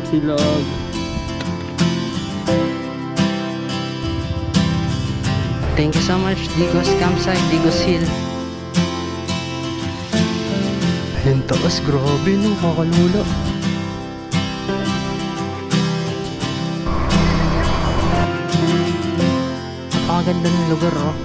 Silog. Thank you so much, Digos Campsite, Digos Hill. Ayun taas, grabe no, kakalula. Napakaganda ng lugar oh.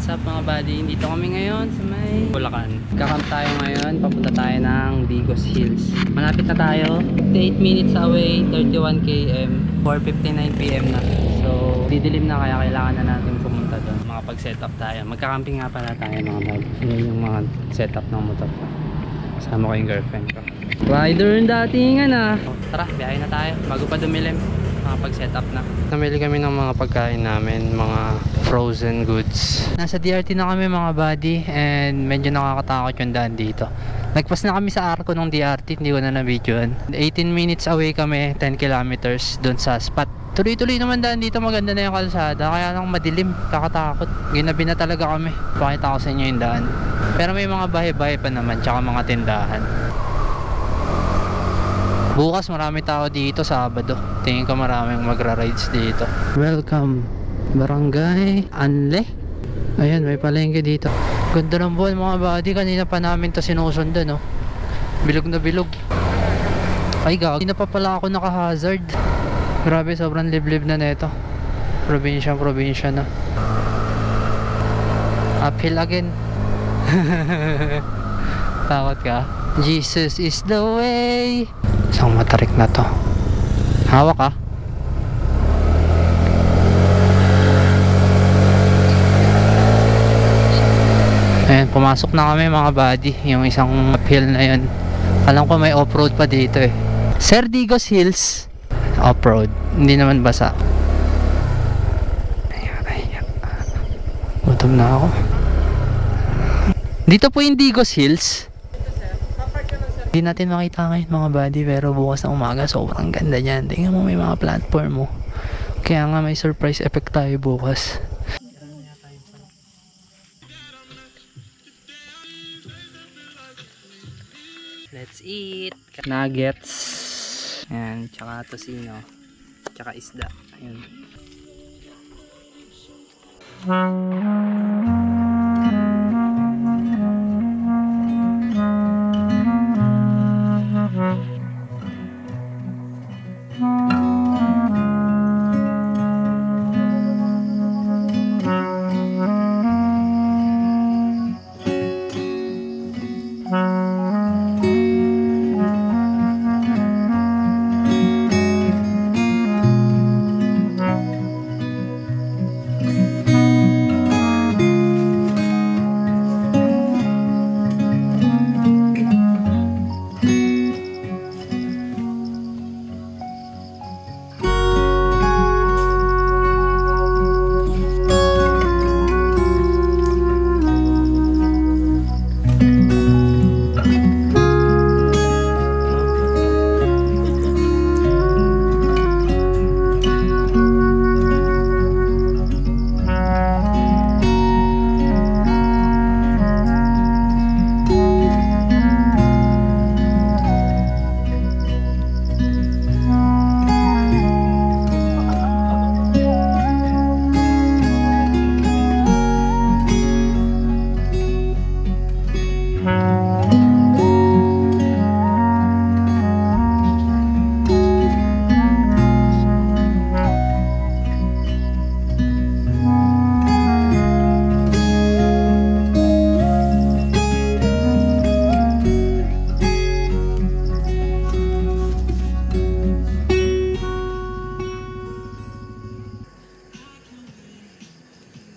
What's up mga buddy? Dito kami ngayon sa may Bulacan. Kakamp tayo ngayon, papunta tayo ng Digos Hills. Malapit na tayo, 8 minutes away, 31 km, 4:59 PM na. So didilim na kaya kailangan na natin pumunta doon. Makapag-setup tayo. Magka-camping nga pala tayo mga buddy. Yan yung mga setup ng motor ko. Kasama ko yung girlfriend ko. Rider yung datingan ah. Tara, biyahe na tayo bago pa dumilim. Makapag-setup na. Namili kami ng mga pagkain namin, mga frozen goods. Nasa DRT na kami mga buddy and medyo nakakatakot yung daan dito. Nagpas na kami sa arko ng DRT, hindi ko na na-videoan. 18 minutes away kami, 10 kilometers doon sa spot. Tuloy-tuloy naman daan dito, maganda na yung kalsada, kaya lang madilim, kakatakot. Ginabi na talaga kami. Pakita ko sa inyo yung daan. Pero may mga bahay-bahay pa naman, tsaka mga tindahan. Bukas marami tao dito, Sabado. Tingin ko maraming magra-rides dito. Welcome Barangay Anle. Ayan, may palengke dito. Ganda ng buwan mga buddy. Kanina pa namin to sinusundan, no? Bilog na bilog. Ay gag, hindi na pa pala ako naka-hazard. Grabe, sobrang liblib na neto. Probinsya na. Uphill again. Takot ka? Jesus is the way. Isang matarik na to. Hawak ka. Ayan, pumasok na kami mga buddy. Yung isang uphill na yun. Alam ko may off-road pa dito eh. Sir Digos Hills. Off-road. Hindi naman basa. Ayan. Gutom na ako. Dito po yung Digos Hills. Hindi natin makita ngayon mga buddy, pero bukas na umaga sobrang ganda niyan. Tingnan mo, may mga platform mo. Kaya nga may surprise effect tayo bukas. Let's eat! Nuggets. Ayan, tsaka tosino. Tsaka isda. Ayun.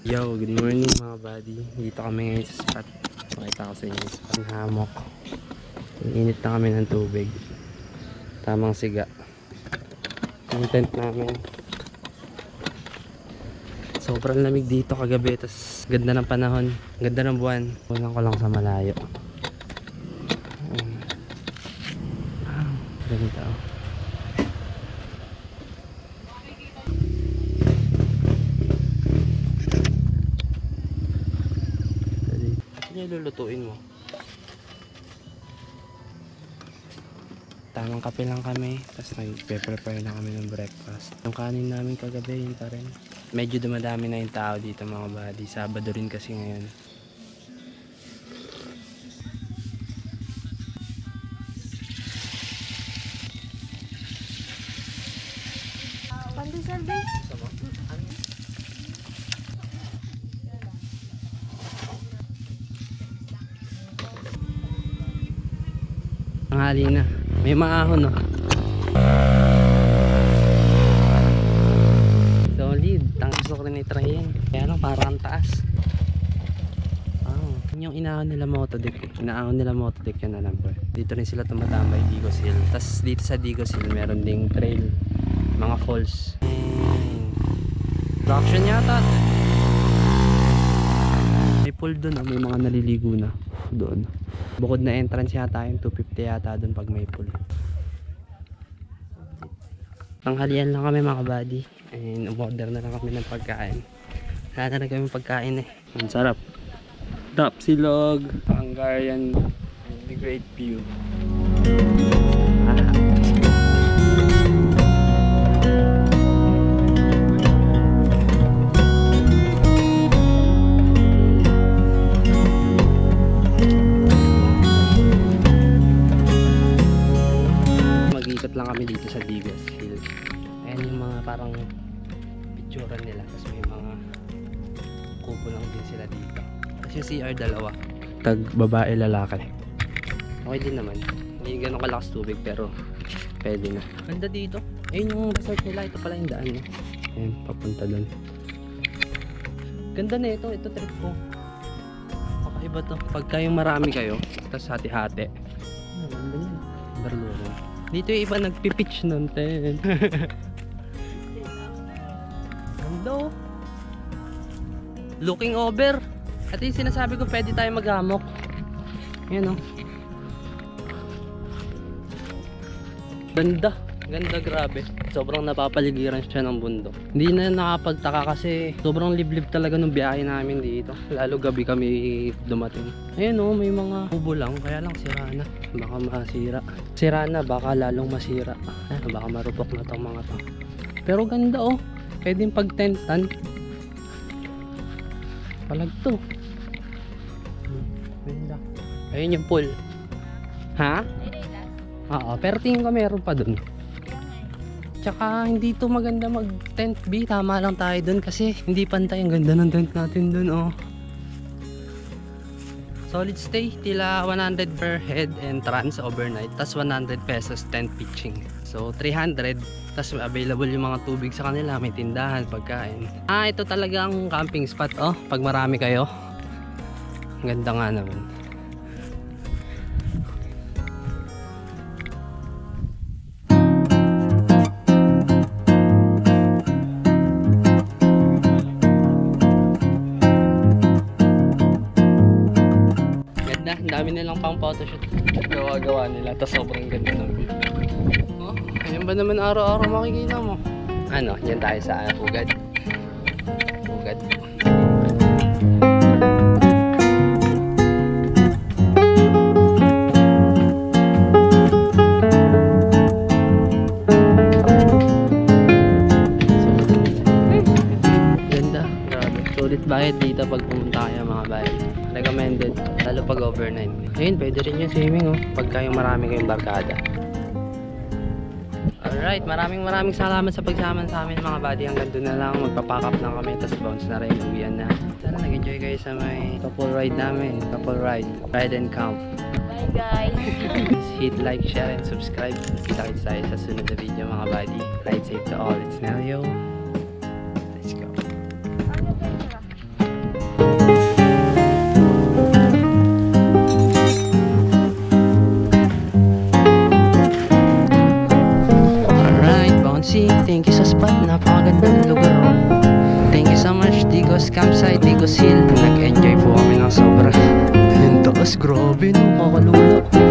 Yo, good morning mga buddy. Dito kami ngayon sa spot. Makita ko sa inyo spot ng hammock. Init na kami ng tubig. Tamang siga. Yung tent namin. Sobrang lamig dito kagabi, tas ganda ng panahon, ganda ng buwan. Kunan ko lang sa malayo. Ganito. Ano yung lulutuin mo? Tamang kape lang kami, tapos nag-prepare na kami ng breakfast. Yung kanin namin kagabi, yun pa rin. Medyo dumadami na yung tao dito mga buddy. Sabado rin kasi ngayon. Pandesal din. Tanghali na. May maahon, no? Solid. Gusto ko rin i-try yan. Kaya lang parang taas. Wow. Yung inaahon nila Motodeck. Inaahon nila Motodeck yan, alam ko. Dito rin sila tumatambay, Digos Hill. Tapos dito sa Digos Hill meron ding trail. Mga falls. Traction yata. May pool doon, may mga naliligo na doon. Bukod na entrance yata yung 250 yata doon pag may pool. Tanghalian lang kami mga buddy. And umorder na lang kami ng pagkain. Wala na kami pagkain eh. Ang sarap. Tapsilog, Hungarian, the great view. Mag-ikot lang kami dito sa Digos Hill. Ayan yung mga parang picturean nila. Tapos may mga kubo lang din sila dito. Tapos yung CR dalawa. Tag babae lalaki. Okay din naman. Hindi ganun kalakas tubig pero pwede na. Ganda dito. Ayun yung resort nila. Ito pala yung daan. Ayan, papunta doon. Ganda na ito. Ito trip ko. Kakaiba to. Pagka yung marami kayo, tapos hati-hati. Ganda niya. Barluro. Dito yung iba nagpipitch nun. Ganda oh. Looking over. At yung sinasabi ko pwede tayo maghamok. Ayan oh. Ganda. Ganda grabe. Sobrang napapaligiran siya ng bundok. Hindi na nakapagtaka kasi sobrang liblib talaga nung biyahe namin dito. Lalo gabi kami dumating. Ayan oh, may mga kubo lang. Kaya lang sira na. Baka masira. Sira na, baka lalong masira. Baka marupok na tong mga to. Pero ganda oh. Pwedeng pag-tentan. Palag to. Ganda. Ayun yung pool. Ha? Oo, pero tingin ko meron pa dun. Tsaka hindi to maganda mag tent B. Tama lang tayo dun kasi hindi pantay. Ang ganda ng tent natin dun oh. Solid stay, tila 100 per head and trans overnight. Tas 100 pesos tent pitching. So 300. Tas available yung mga tubig sa kanila. May tindahan, pagkain. Ito talagang camping spot oh. Pag marami kayo. Ganda nga naman. Ang dami nilang pang photoshoot gawa-gawa nila, tapos sobrang ganda ng view. Oh, ayan ba naman araw-araw makikita mo? Ano, yan tayo sa Pugad. Pugad. Ganda, grabe. Sulit bayad dito pag pumunta kayo mga bayan. Recommended, lalo pag overnight. Ayun, pwede rin yung swimming oh, pagka yung marami kayong barkada. Alright, maraming salamat sa pagsama sa amin mga buddy. Hanggang doon na lang, magpapack up na kami, tapos bounce na rin, uwian na. Sana nag-enjoy kayo sa may couple ride namin. Couple ride and camp. Bye guys. Please hit like, share, and subscribe. Kita-kits tayo sa sunod na video mga buddy. Ride safe to all, it's Nelio. Let's go. Thank you sa spot, napakaganda ng lugar oh. Thank you so much campsite, Digos Hill. Nag-enjoy po kami ng sobra. Yung taas, grabe no, kakalula.